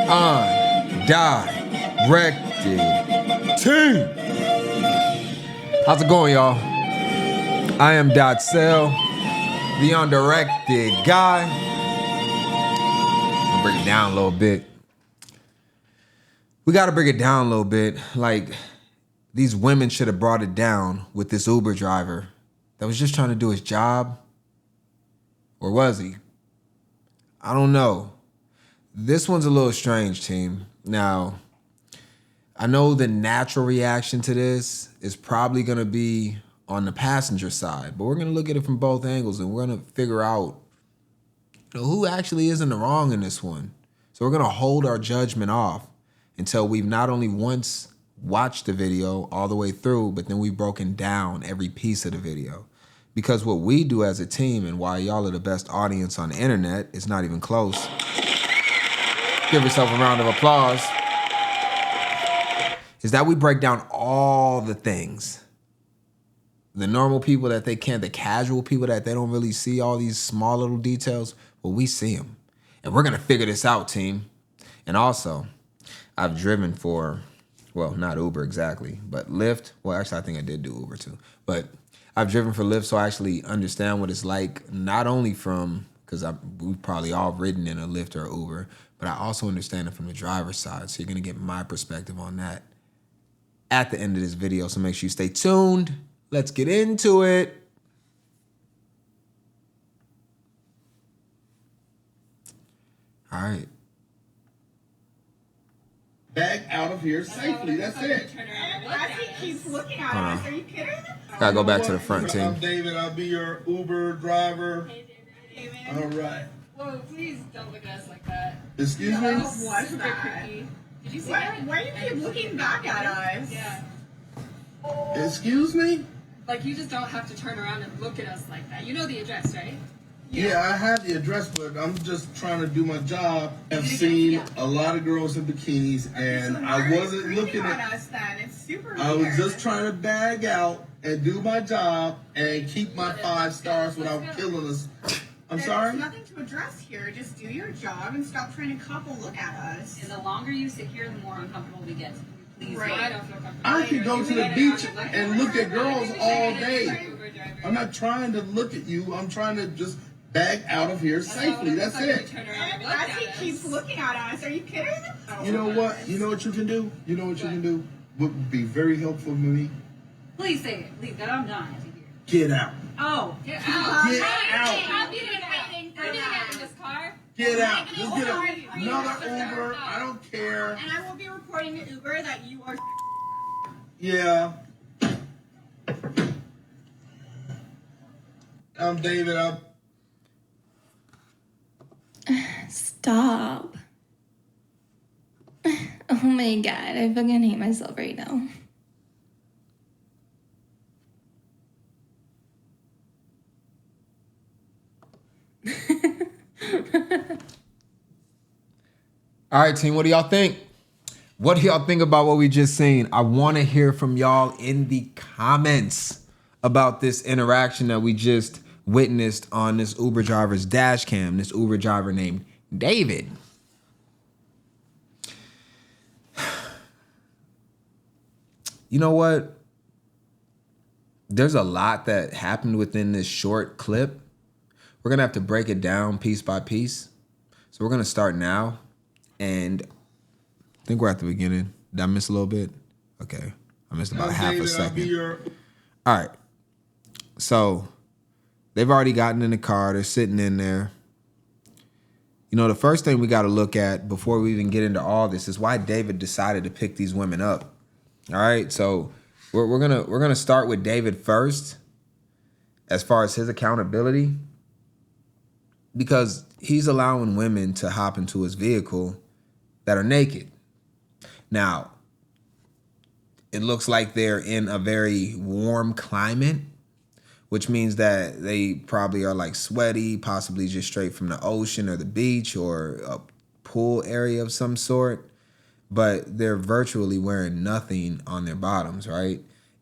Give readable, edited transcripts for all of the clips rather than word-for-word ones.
Undirected team. How's it going, y'all? I am DotSale, the undirected guy. I'll break it down a little bit. We gotta break it down a little bit. Like, these women should have brought it down with this Uber driver that was just trying to do his job. Or was he? I don't know. This one's a little strange, team. Now, I know the natural reaction to this is probably going to be on the passenger side, but we're going to look at it from both angles and we're going to figure out who actually is in the wrong in this one. So we're going to hold our judgment off until we've not only once watched the video all the way through, but then we've broken down every piece of the video. Because what we do as a team and why y'all are the best audience on the internet, it's not even close. Give yourself a round of applause. Is that we break down all the things. The normal people that they can't, the casual people that they don't really see all these small little details, well, we see them. And we're gonna figure this out, team. And also, I've driven for, well, not Uber exactly, but Lyft. Well, actually, I think I did do Uber too. But I've driven for Lyft, so I actually understand what it's like, not only from, because we've probably all ridden in a Lyft or Uber, but I also understand it from the driver's side. So you're gonna get my perspective on that at the end of this video. So make sure you stay tuned. Let's get into it. All right. Back out of here safely. That's it. He keeps looking at us. Are you kidding? Gotta go back to the front, team. I'm David. I'll be your Uber driver. David. All right. Whoa, please don't look at us like that. Excuse me? What's Super that? creepy. Did you see Why that? do you keep looking back at us? Yeah. Excuse me? Like, you just don't have to turn around and look at us like that. You know the address, right? Yeah, I have the address, but I'm just trying to do my job. I've seen a lot of girls in bikinis, and I wasn't looking at us then. It's super I was weird. just trying to bag out and do my job and keep my 5 stars without killing us. I'm sorry? There's nothing to address here. Just do your job and stop trying to couple look at us. And the longer you sit here, the more uncomfortable we get. Please. Right. I don't feel comfortable. I could go to the beach and look at girls all day. Uber driver. I'm not trying to look at you. I'm trying to just back out of here safely. That's it. Turn around and look As at he us. keeps looking at us. Are you kidding? You know what? You know what you can do? You know what you can do? Would be very helpful for me. Please say it. Please, that I'm dying to hear. Get out. Oh, Get out. Get How out. do you get out? How do you get out in this car? Get out. Just get out. Another Uber. I don't care. And I will be reporting to Uber that you are. Yeah. I'm David. Stop. Oh my god, I fucking hate myself right now. All right, team, what do y'all think? What do y'all think about what we just seen? I want to hear from y'all in the comments about this interaction that we just witnessed on this Uber driver's dash cam, this Uber driver named David. You know what? There's a lot that happened within this short clip. We're going to have to break it down piece by piece. So we're going to start now. And I think we're at the beginning. Did I miss a little bit? Okay. I missed about half a second. All right. So they've already gotten in the car. They're sitting in there. You know, the first thing we got to look at before we even get into all this is why David decided to pick these women up. All right. So we're gonna start with David first as far as his accountability, because he's allowing women to hop into his vehicle that are naked. Now, it looks like they're in a very warm climate, which means that they probably are like sweaty, possibly just straight from the ocean or the beach or a pool area of some sort. But they're virtually wearing nothing on their bottoms, right?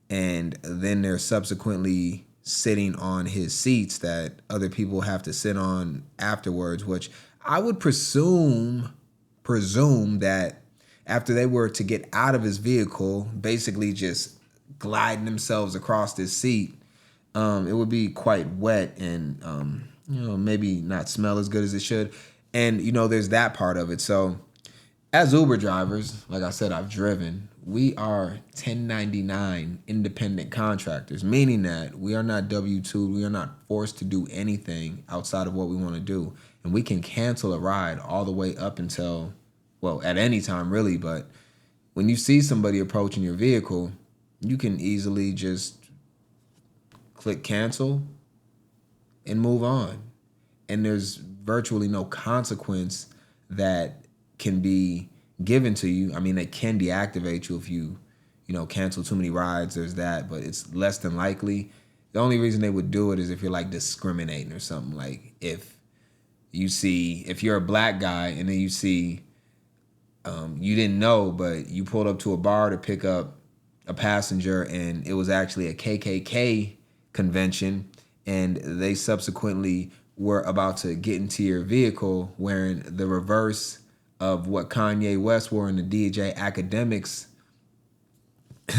And then they're subsequently sitting on his seats that other people have to sit on afterwards, which I would presume presume that after they were to get out of his vehicle, basically just gliding themselves across this seat, it would be quite wet and, maybe not smell as good as it should. And, there's that part of it. So as Uber drivers, like I said, I've driven, we are 1099 independent contractors, meaning that we are not W-2. We are not forced to do anything outside of what we want to do. And we can cancel a ride all the way up until, well, at any time really. But when you see somebody approaching your vehicle, you can easily just click cancel and move on. And there's virtually no consequence that can be given to you. I mean, they can deactivate you if you cancel too many rides. There's that, but it's less than likely. The only reason they would do it is if you're like discriminating or something. Like if you're a black guy and then you see, you didn't know, but you pulled up to a bar to pick up a passenger and it was actually a KKK convention and they subsequently were about to get into your vehicle wearing the reverse of what Kanye West wore in the DJ Academics.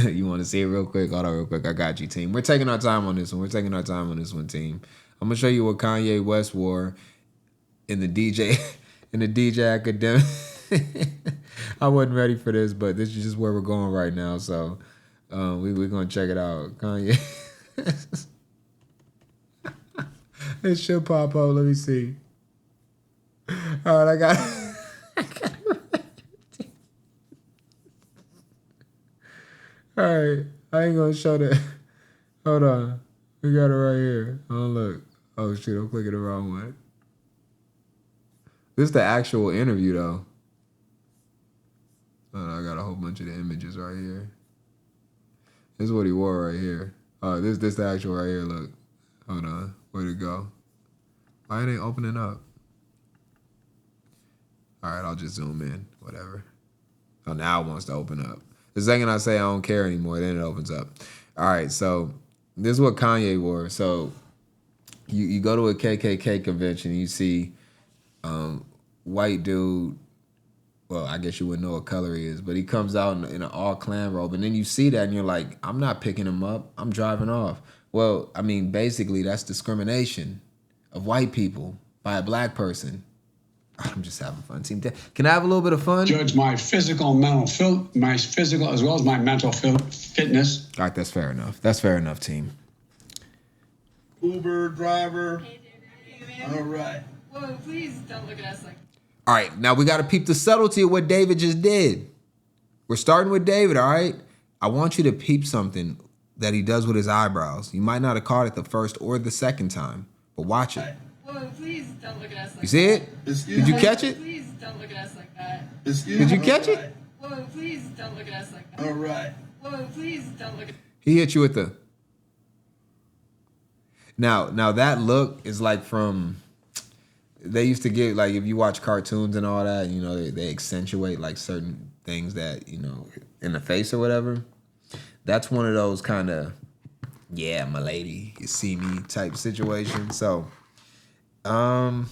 You want to see it real quick? Hold on real quick. I got you, team. We're taking our time on this one. Team. I'm going to show you what Kanye West wore in the DJ Academic. I wasn't ready for this, but this is just where we're going right now. So we're going to check it out. Kanye. It should pop up. Let me see. All right, I got All right, I ain't gonna show that. Hold on. We got it right here. Oh, look. Oh, shit, I'm clicking the wrong one. This is the actual interview, though. I got a whole bunch of the images right here. This is what he wore right here. Oh, this the actual right here, look. Hold on. Where'd it go? Why it ain't opening up? All right, I'll just zoom in. Whatever. Oh, now it wants to open up. The second I say I don't care anymore, then it opens up. All right, so this is what Kanye wore. So you go to a KKK convention, and you see white dude. Well, I guess you wouldn't know what color he is, but he comes out in an all Klan robe, and then you see that, and you're like, I'm not picking him up. I'm driving off. Well, I mean, basically, that's discrimination of white people by a black person. I'm just having fun, team. Can I have a little bit of fun? Judge my physical as well as my mental fitness. All right, that's fair enough. That's fair enough, team. Uber driver. Hey, David. All right. Whoa, please don't look at us like. All right, now we got to peep the subtlety of what David just did. We're starting with David, all right? I want you to peep something that he does with his eyebrows. You might not have caught it the first or the second time, but watch it. Whoa, please don't look at us like. You see it? Did you catch it? Please don't look at us like that. Did you catch it? Whoa, please don't look at us like that. All right. Whoa, please don't look at. He hit you with the. Now that look is like from. They used to give, like, if you watch cartoons and all that, they accentuate like certain things that, in the face or whatever. That's one of those kind of, yeah, my lady, you see me type situation. So, I'm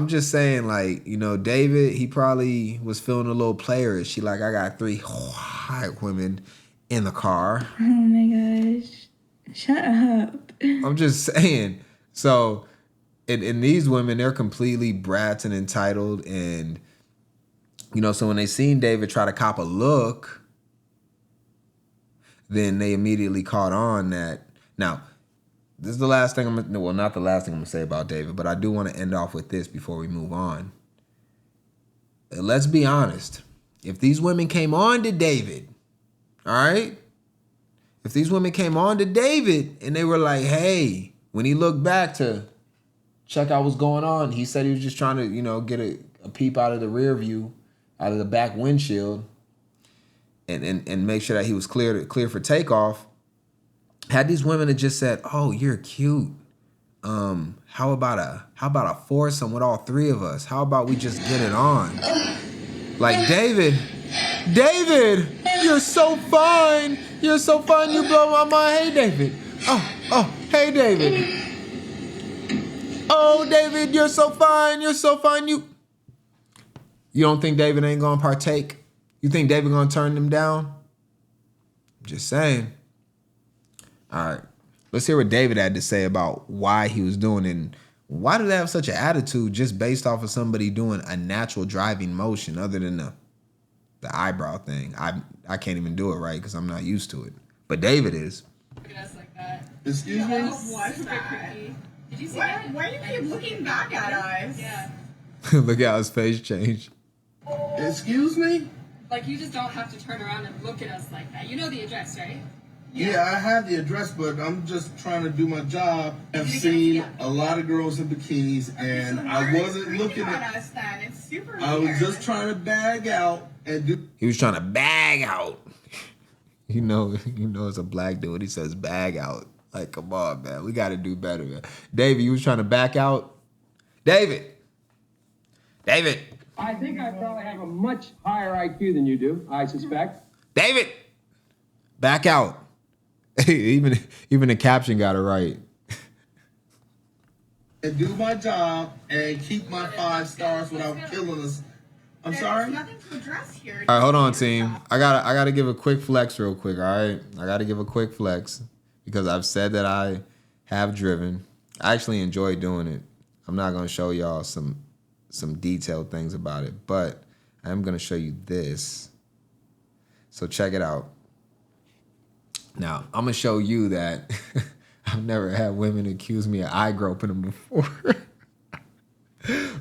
just saying, like, David, he probably was feeling a little playerish. She like, I got 3 white women in the car. Oh my gosh. Shut up. I'm just saying. So, and these women, they're completely brats and entitled. And, so when they seen David try to cop a look, then they immediately caught on that. Now, this is the last thing not the last thing I'm going to say about David, but I do want to end off with this before we move on. Let's be honest. If these women came on to David, all right? If these women came on to David and they were like, hey, when he looked back to check out what's going on, he said he was just trying to, get a peep out of the rear view, out of the back windshield, and make sure that he was clear for takeoff. Had these women had just said, oh, you're cute. How about a foursome with all 3 of us? How about we just get it on? Like, David, you're so fine. You're so fine, you blow my mind. Hey, David. Oh, hey, David. Oh, David, you're so fine. You're so fine. You don't think David ain't gonna partake? You think David gonna turn them down? Just saying. All right. Let's hear what David had to say about why he was doing it. And why do they have such an attitude just based off of somebody doing a natural driving motion other than the eyebrow thing? I can't even do it right because I'm not used to it. But David is. Look at us like that. Excuse me? What's that? Did you see Why, that? why do you keep looking back at us? Yeah. Look at how his face changed. Excuse me? Like, you just don't have to turn around and look at us like that. You know the address, right? Yeah, I have the address, but I'm just trying to do my job. I've seen a lot of girls in bikinis, and I wasn't looking at us then. It's super I was weird. just trying to bag out and do. He was trying to bag out. You know it's a black dude. He says bag out. Like, come on, man. We got to do better, man. David, you was trying to back out? David. I think I probably have a much higher IQ than you do, I suspect. David. Back out. Even the caption got it right. And do my job and keep my 5 stars without killing us. I'm There's sorry? nothing to address here. All right, hold on, team. I gotta give a quick flex real quick, all right? I gotta give a quick flex because I've said that I have driven. I actually enjoy doing it. I'm not gonna show y'all some detailed things about it, but I am gonna show you this. So check it out. Now, I'm gonna show you that I've never had women accuse me of eye groping them before.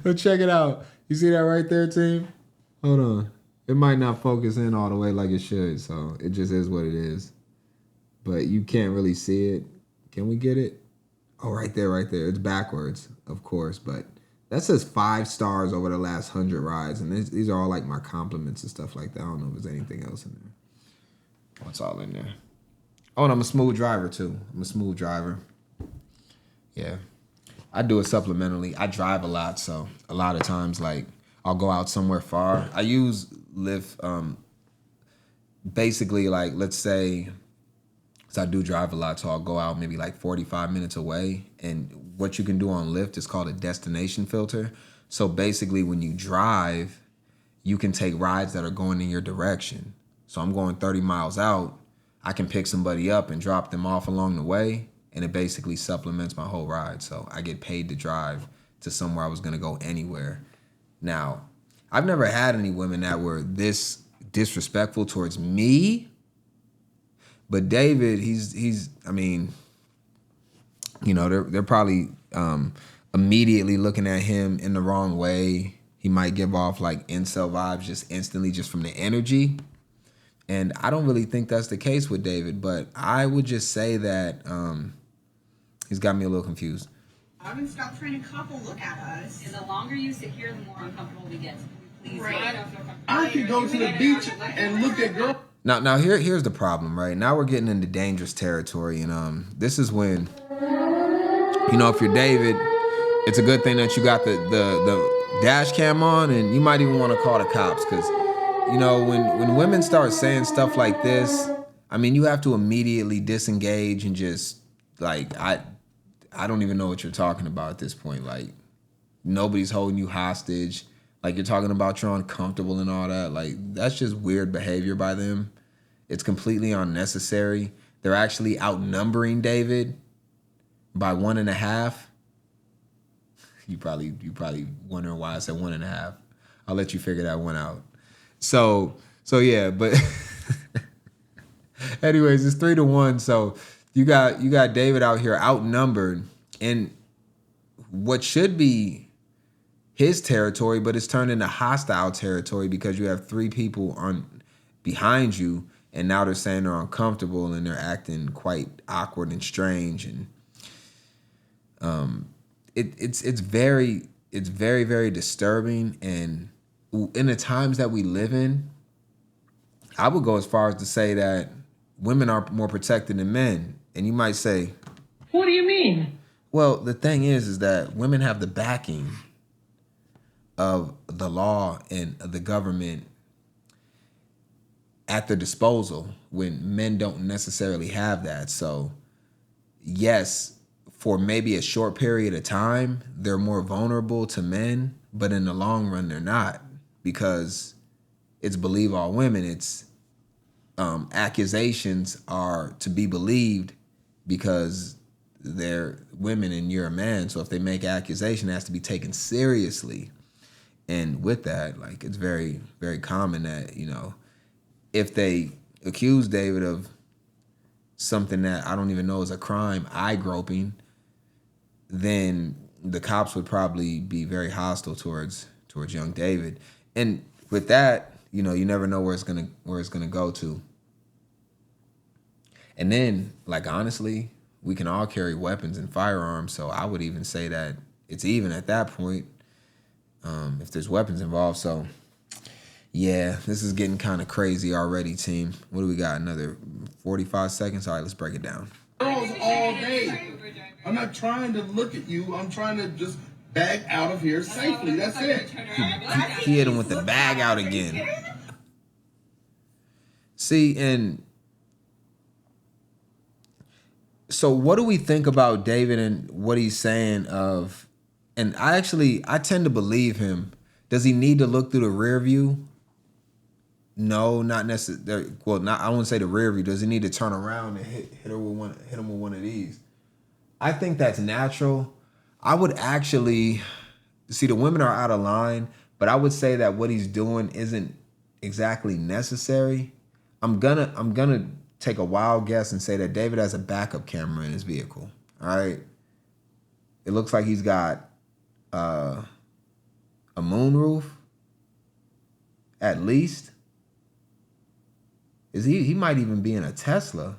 But check it out. You see that right there, team? Hold on. It might not focus in all the way like it should, so it just is what it is. But you can't really see it. Can we get it? Oh, right there. It's backwards, of course, but that says 5 stars over the last 100 rides, and these are all like my compliments and stuff like that. I don't know if there's anything else in there. What's all in there? Oh, and I'm a smooth driver, too. I'm a smooth driver. Yeah. I do it supplementally. I drive a lot, so a lot of times, like, I'll go out somewhere far. I use Lyft, basically, like, let's say, because I do drive a lot, so I'll go out maybe like 45 minutes away. And what you can do on Lyft is called a destination filter. So basically, when you drive, you can take rides that are going in your direction. So I'm going 30 miles out. I can pick somebody up and drop them off along the way, and it basically supplements my whole ride. So I get paid to drive to somewhere I was gonna go anywhere. Now, I've never had any women that were this disrespectful towards me, but David, he's I mean, you know, they're probably immediately looking at him in the wrong way. He might give off like incel vibes just instantly just from the energy. And I don't really think that's the case with David, but I would just say that he's got me a little confused. And stop trying to couple look at us. And the longer you sit here, the more uncomfortable we get. Please. Right. I don't feel comfortable. I could go to the beach and look at girls. Now here's the problem, right? Now we're getting into dangerous territory, and this is when, you know, if you're David, it's a good thing that you got the dash cam on, and you might even want to call the cops, because, you know, when women start saying stuff like this, I mean, you have to immediately disengage and just, like, I don't even know what you're talking about at this point. Like, nobody's holding you hostage. Like, you're talking about you're uncomfortable and all that. Like, that's just weird behavior by them. It's completely unnecessary. They're actually outnumbering David by 1.5. You probably wondering why I said 1.5. I'll let you figure that one out. So yeah, but anyways, it's 3-1. So you got David out here outnumbered in what should be his territory, but it's turned into hostile territory because you have 3 people behind you, and now they're saying they're uncomfortable and they're acting quite awkward and strange, and it's very, very disturbing. And in the times that we live in, I would go as far as to say that women are more protected than men. And you might say, What do you mean? well, the thing is that women have the backing of the law and the government at their disposal when men don't necessarily have that. So yes, for maybe a short period of time, they're more vulnerable to men, but in the long run, they're not, because it's believe all women. It's accusations are to be believed because they're women and you're a man. So if they make accusation, it has to be taken seriously. And with that, like, it's very, very common that, you know, if they accuse David of something that I don't even know is a crime, eye groping, then the cops would probably be very hostile towards young David. And with that, you know, you never know where it's gonna go to. And then, like, honestly, we can all carry weapons and firearms, so I would even say that it's even at that point, if there's weapons involved. So yeah, this is getting kind of crazy already, team. What do we got? Another 45 seconds? All right, let's break it down. Girls all day. I'm not trying to look at you. I'm trying to just bag out of here safely. That's it. He hit him with the bag out again. See, and so what do we think about David and what he's saying of, and I tend to believe him. Does he need to look through the rear view? No, not necessarily. Well, I wouldn't say the rear view. Does he need to turn around and hit him with one of these? I think that's natural. I would actually see the women are out of line, but I would say that what he's doing isn't exactly necessary. I'm gonna take a wild guess and say that David has a backup camera in his vehicle. All right. It looks like he's got a moonroof, at least. He might even be in a Tesla.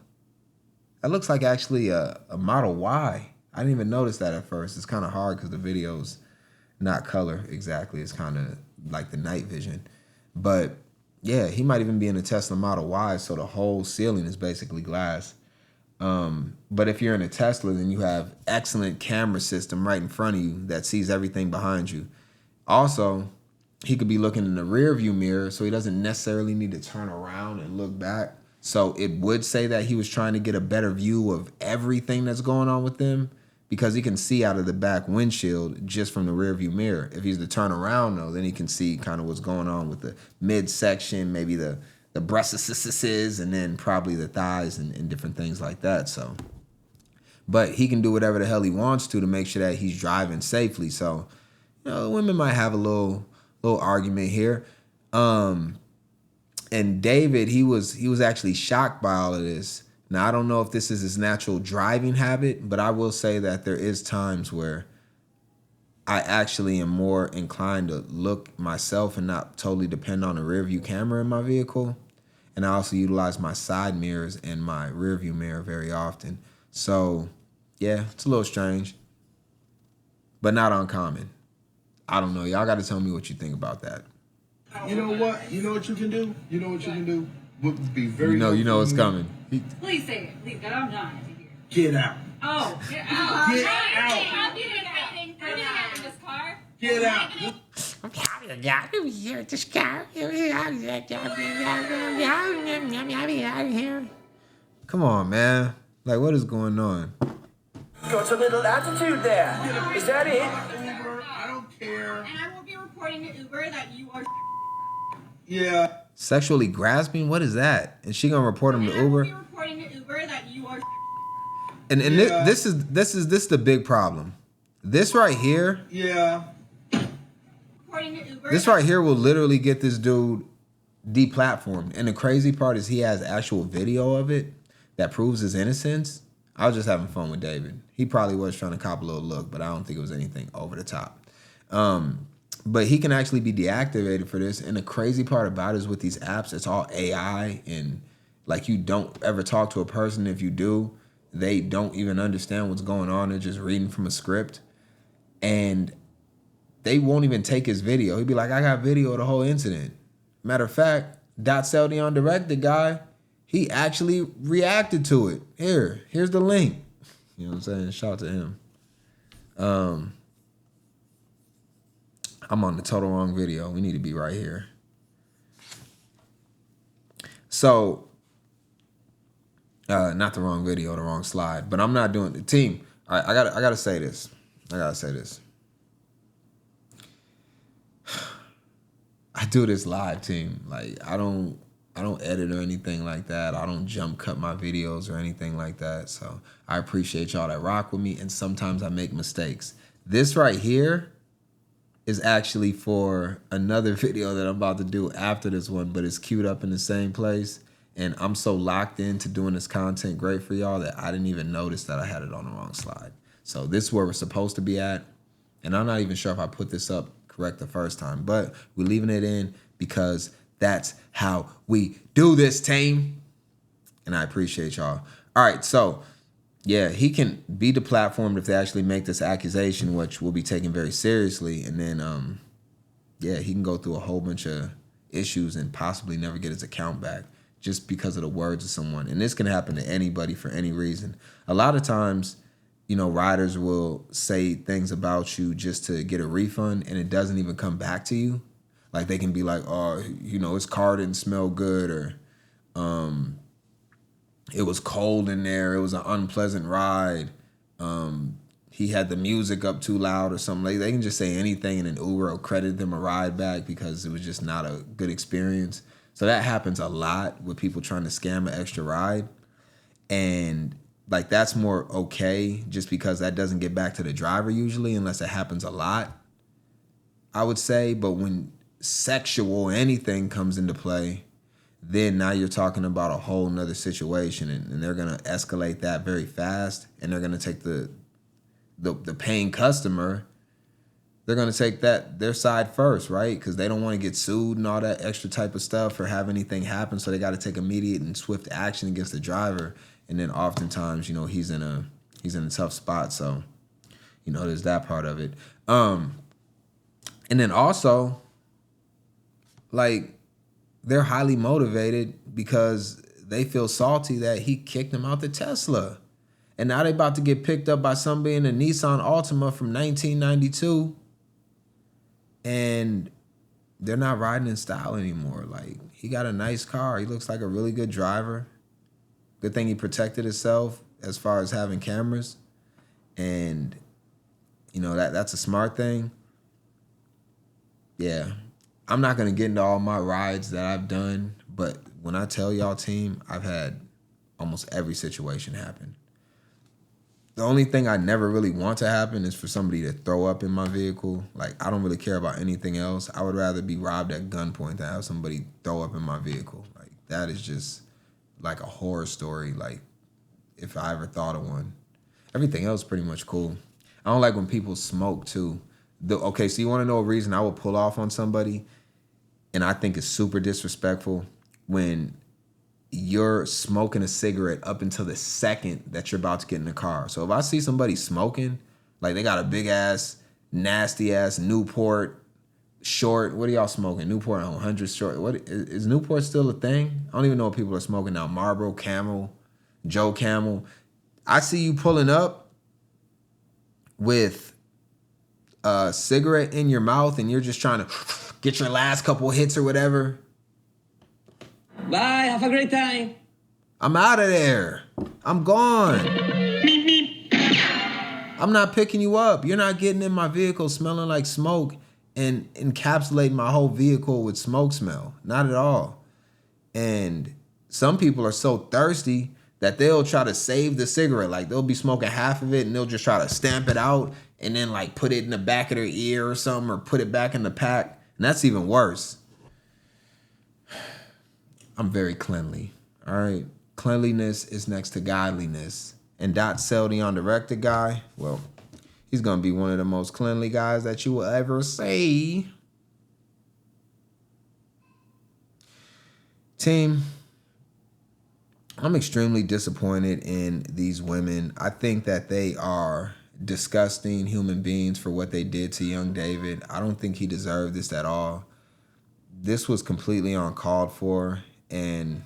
That looks like actually a Model Y. I didn't even notice that at first. It's kind of hard because the video's not color exactly. It's kind of like the night vision. But yeah, he might even be in a Tesla Model Y, so the whole ceiling is basically glass. But if you're in a Tesla, then you have excellent camera system right in front of you that sees everything behind you. Also, he could be looking in the rear view mirror, so he doesn't necessarily need to turn around and look back. So it would say that he was trying to get a better view of everything that's going on with them, because he can see out of the back windshield just from the rear view mirror. If he's to turn around, though, then he can see kind of what's going on with the midsection, maybe the breasts, and then probably the thighs and different things like that. So, but he can do whatever the hell he wants to make sure that he's driving safely. So, you know, women might have a little argument here. And David, he was actually shocked by all of this. Now, I don't know if this is his natural driving habit, but I will say that there is times where I actually am more inclined to look myself and not totally depend on the rear view camera in my vehicle. And I also utilize my side mirrors and my rear view mirror very often. So yeah, it's a little strange, but not uncommon. I don't know. Y'all got to tell me what you think about that. You know what? You know what you can do? You know what you can do? Would be very. You know it's coming. Please say it. Please, I'm dying to hear. Get out. Oh, get out. Get out. How do you get out in this car? Get out. I'm happy to get here at this car. Come on, man. Like, what is going on? Got a little attitude there. Is that it? Uber, I don't care. And I will be reporting to Uber that you are. Yeah. Sexually grasping? What is that? Is she gonna report him to And I will Uber? be reporting to Uber that you are. And Yeah. this is the big problem. This right here, Yeah. Reporting to Uber. this right here will literally get this dude deplatformed. And the crazy part is he has actual video of it that proves his innocence. I was just having fun with David. He probably was trying to cop a little look, but I don't think it was anything over the top. But he can actually be deactivated for this. And the crazy part about it is with these apps, it's all AI, and like, you don't ever talk to a person. If you do, they don't even understand what's going on. They're just reading from a script. And they won't even take his video. He'd be like, I got video of the whole incident. Matter of fact, DotSale, the undirected guy, he actually reacted to it. Here's the link. You know what I'm saying? Shout out to him. I'm on the total wrong video. We need to be right here. So, not the wrong video, the wrong slide. But I'm not doing the team. All right, I gotta say this. I do this live, team. Like I don't edit or anything like that. I don't jump cut my videos or anything like that. So I appreciate y'all that rock with me. And sometimes I make mistakes. This right here is actually for another video that I'm about to do after this one, but it's queued up in the same place. And I'm so locked into doing this content great for y'all that I didn't even notice that I had it on the wrong slide. So this is where we're supposed to be at. And I'm not even sure if I put this up correct the first time, but we're leaving it in because that's how we do this, team. And I appreciate y'all. All right, so yeah, he can be deplatformed if they actually make this accusation, which will be taken very seriously. And then, yeah, he can go through a whole bunch of issues and possibly never get his account back just because of the words of someone. And this can happen to anybody for any reason. A lot of times, you know, riders will say things about you just to get a refund and it doesn't even come back to you. Like they can be like, oh, you know, his car didn't smell good, or it was cold in there, it was an unpleasant ride, he had the music up too loud or something. Like they can just say anything and an Uber will credit them a ride back because it was just not a good experience. So that happens a lot with people trying to scam an extra ride. And like that's more okay just because that doesn't get back to the driver usually unless it happens a lot, I would say. But when sexual anything comes into play, then now you're talking about a whole nother situation, and they're going to escalate that very fast, and they're going to take the paying customer, they're going to take their side first, right? Because they don't want to get sued and all that extra type of stuff or have anything happen, so they got to take immediate and swift action against the driver. And then oftentimes, you know, he's in a tough spot, so you know there's that part of it. And then also, like, they're highly motivated because they feel salty that he kicked them out the Tesla. And now they about to get picked up by somebody in a Nissan Altima from 1992. And they're not riding in style anymore. Like, he got a nice car. He looks like a really good driver. Good thing he protected himself as far as having cameras. And, you know, that's a smart thing. Yeah. I'm not going to get into all my rides that I've done, but when I tell y'all, team, I've had almost every situation happen. The only thing I never really want to happen is for somebody to throw up in my vehicle. Like, I don't really care about anything else. I would rather be robbed at gunpoint than have somebody throw up in my vehicle. Like, that is just like a horror story, like, if I ever thought of one. Everything else is pretty much cool. I don't like when people smoke, too. Okay, so you want to know a reason I would pull off on somebody? And I think it's super disrespectful when you're smoking a cigarette up until the second that you're about to get in the car. So if I see somebody smoking, like they got a big ass, nasty ass Newport short. What are y'all smoking? Newport 100 short. What is Newport still a thing? I don't even know what people are smoking now. Marlboro, Camel, Joe Camel. I see you pulling up with a cigarette in your mouth and you're just trying to get your last couple hits or whatever. Bye, have a great time. I'm out of there. I'm gone. I'm not picking you up. You're not getting in my vehicle smelling like smoke and encapsulating my whole vehicle with smoke smell. Not at all. And some people are so thirsty that they'll try to save the cigarette. Like, they'll be smoking half of it and they'll just try to stamp it out and then, like, put it in the back of their ear or something, or put it back in the pack. And that's even worse. I'm very cleanly, all right? Cleanliness is next to godliness. And DotSale, the undirected guy, well, he's going to be one of the most cleanly guys that you will ever see. Team, I'm extremely disappointed in these women. I think that they are disgusting human beings for what they did to young David. I don't think he deserved this at all. This was completely uncalled for. And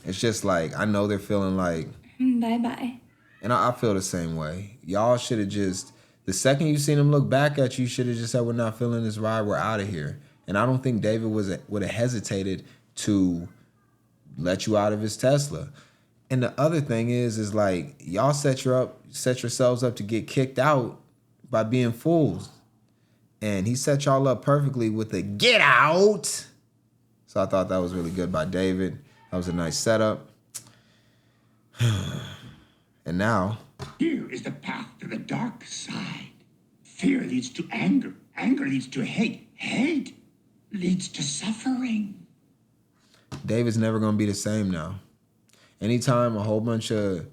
it's just like, I know they're feeling like, Bye-bye. and I feel the same way. Y'all should have just, the second you seen him look back at you, should have just said, we're not feeling this ride, we're out of here. And I don't think David would have hesitated to let you out of his Tesla. And the other thing is like y'all set yourselves up to get kicked out by being fools. And he set y'all up perfectly with the get out. So I thought that was really good by David. That was a nice setup. And now, fear is the path to the dark side. Fear leads to anger. Anger leads to hate. Hate leads to suffering. David's never going to be the same now. Anytime a whole bunch of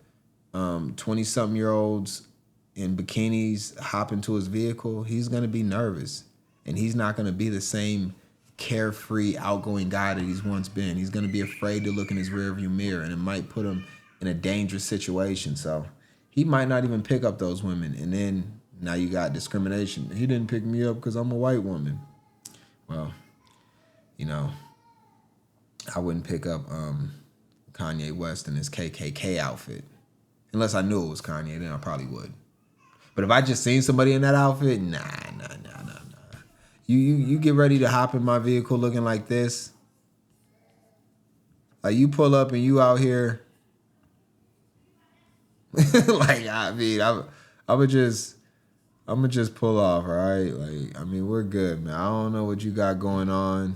20-something-year-olds in bikinis hop into his vehicle, he's going to be nervous. And he's not going to be the same carefree, outgoing guy that he's once been. He's going to be afraid to look in his rearview mirror, and it might put him in a dangerous situation. So he might not even pick up those women. And then now you got discrimination. He didn't pick me up because I'm a white woman. Well, you know, I wouldn't pick up Kanye West in his KKK outfit. Unless I knew it was Kanye, then I probably would. But if I just seen somebody in that outfit, nah. You get ready to hop in my vehicle looking like this. Like you pull up and you out here. Like, I mean, I'm gonna just pull off, all right? Like, I mean, we're good, man. I don't know what you got going on.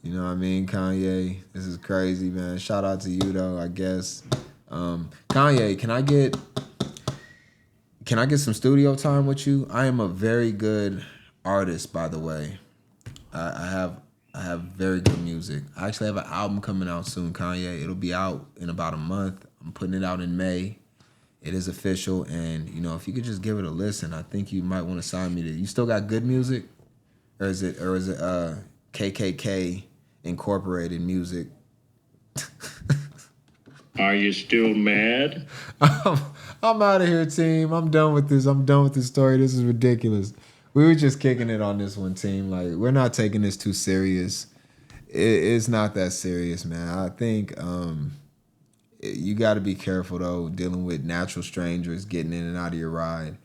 You know what I mean, Kanye? This is crazy, man. Shout out to you, though, I guess. Kanye, can I get some studio time with you? I am a very good artist, by the way. I have very good music. I actually have an album coming out soon, Kanye. It'll be out in about a month. I'm putting it out in May. It is official, and you know, if you could just give it a listen, I think you might want to sign me to. You still got good music, or is it KKK incorporated music? Are you still mad? I'm out of here, team. I'm done with this. I'm done with this story. This is ridiculous. We were just kicking it on this one, team. Like, we're not taking this too serious. It's not that serious, man. I think you got to be careful, though, dealing with natural strangers, getting in and out of your ride.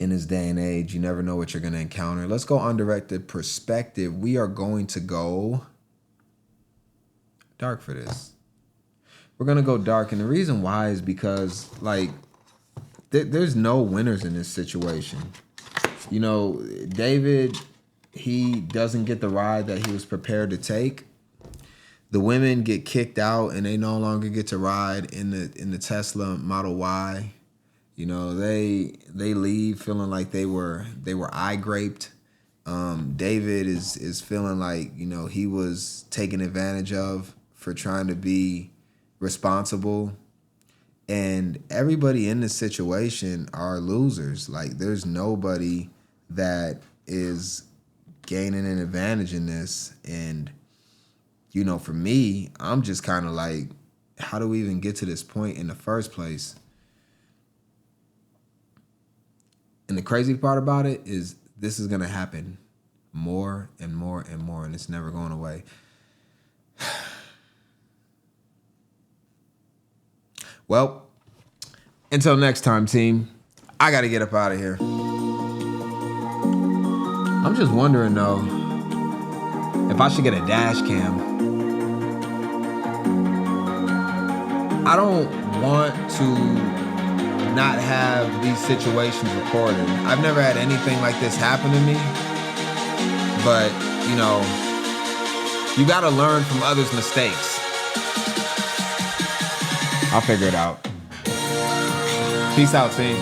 In this day and age, you never know what you're going to encounter. Let's go undirected perspective. We are going to go dark for this. We're going to go dark. And the reason why is because, like, there's no winners in this situation. You know, David, he doesn't get the ride that he was prepared to take. The women get kicked out and they no longer get to ride in the Tesla Model Y. You know, they leave feeling like they were eye graped. David is feeling like, you know, he was taken advantage of for trying to be responsible. And everybody in this situation are losers. Like, there's nobody that is gaining an advantage in this. And, you know, for me, I'm just kind of like, how do we even get to this point in the first place? And the crazy part about it is this is going to happen more and more and more, and it's never going away. Well, until next time, team, I got to get up out of here. I'm just wondering, though, if I should get a dash cam. I don't want to not have these situations recorded. I've never had anything like this happen to me. But, you know, you got to learn from others' mistakes. I'll figure it out. Peace out, team.